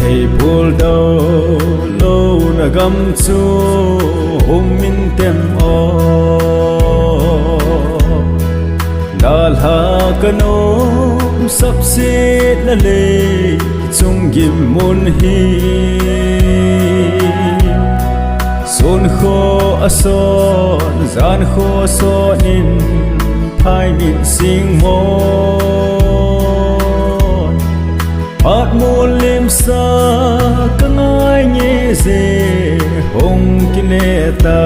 hay buồn đau lâu na gam chu hôm min tem o đal ha kanom sắp xếp na lê chung gim môn hi son kho ason gian kho so in hai min sing mon pat môn lim sa ka ngai nghe ze hong kineta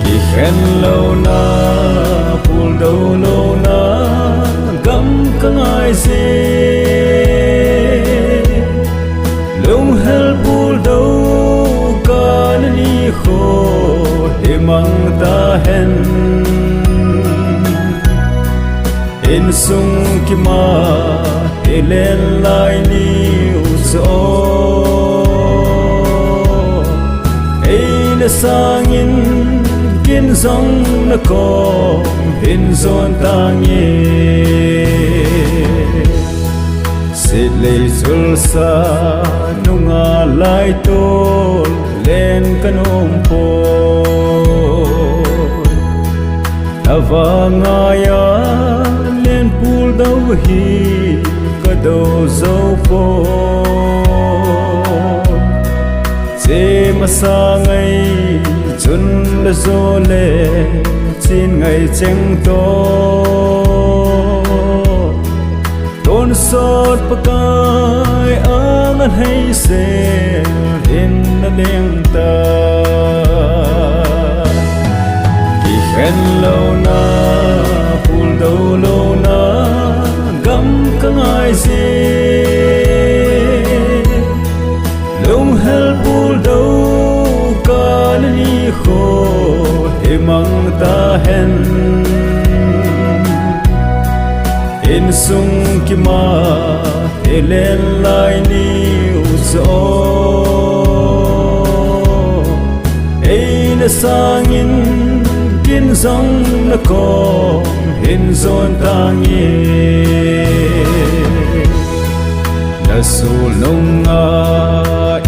ki khen lâu na pul đâu lâu na gam ka ngai ze lung hel pul đâu ka ni kho himang ta hen in sung ki ma elen lai ni uzo ein sangin kin zong na ko in zon tangi sit lei zul sa nunga lai tol len kanom po avangaya len pul dau hi ka do zo po che masa ngai chun la zo le chin ngai cheng to ton sot pakai angan hay se in na leng ta ki khen lâu na pul đâu lâu na gam ka ngai se lung hel pul đâu ka ni kho himang ta hen in sung ki ma elen lai ni uzo ein sangin kin zong na ko hin zon tangi na sul nong a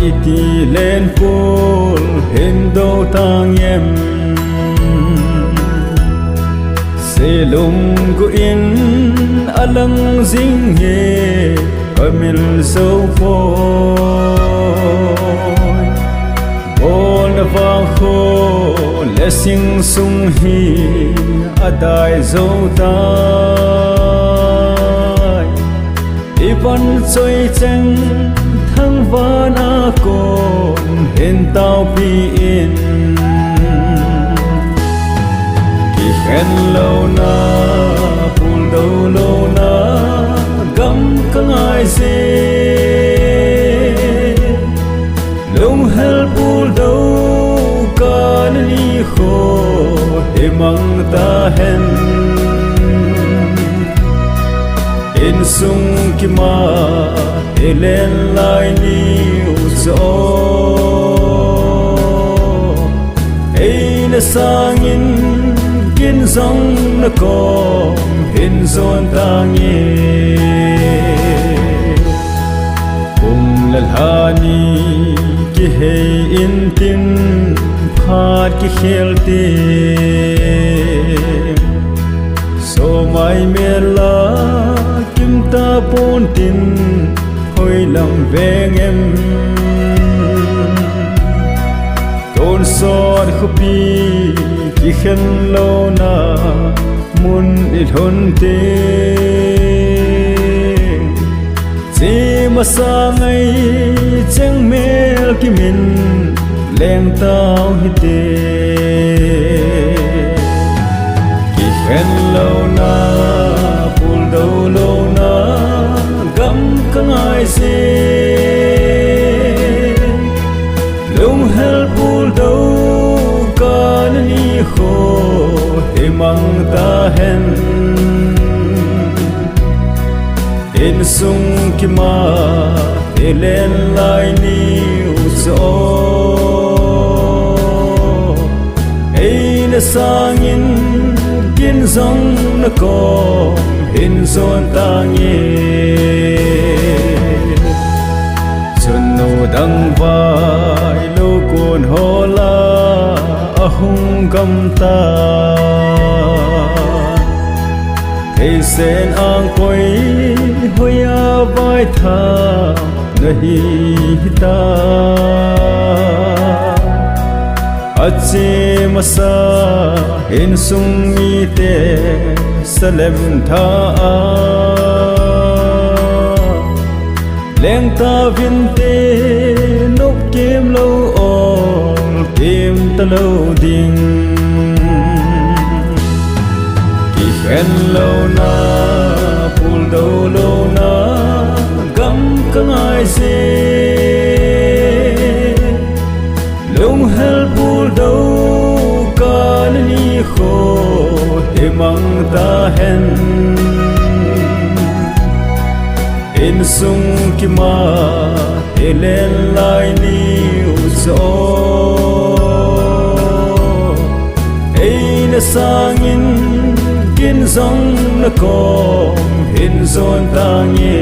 iti len pul hin do tangem selum ku in alang zing he kamil so po bon vang kho le sing sung hi adai zo tai iban choi cheng thang van a kon hen tao pi in ki khen lâu na pul đâu lâu na gam ka ngai se lung hel pul đâu ka ni kho himang ta hen in sung ki ma elen lai ni uzo ein sangin kin zong na ko hin zon tangi lal hani ki hey in tin phat ki khelte so mai mela kim ta pon tin hoi lam veng em ton sot khupi ki khen lo na mun it hon te si masa ngai cheng mel ki min leng tao hi te ki khen lo na pul đâu lo na gam ka ngai se lung hel pul đâu ka ni kho himang ta hen in sung ki ma elen lai ni uzo ein sangin kin zong na ko hin zon tangi vai tha nahi ta ache masa in sung mi te salem tha leng ta vin te nop kem lo ol kem ta lo ding ki khen lo na pul do lo na gam ka ngai se lung hel pul do ka ni kho he mang ta hen in sung ki ma elen lai ni uzo ein sangin kin zong na kom hin zon tang ye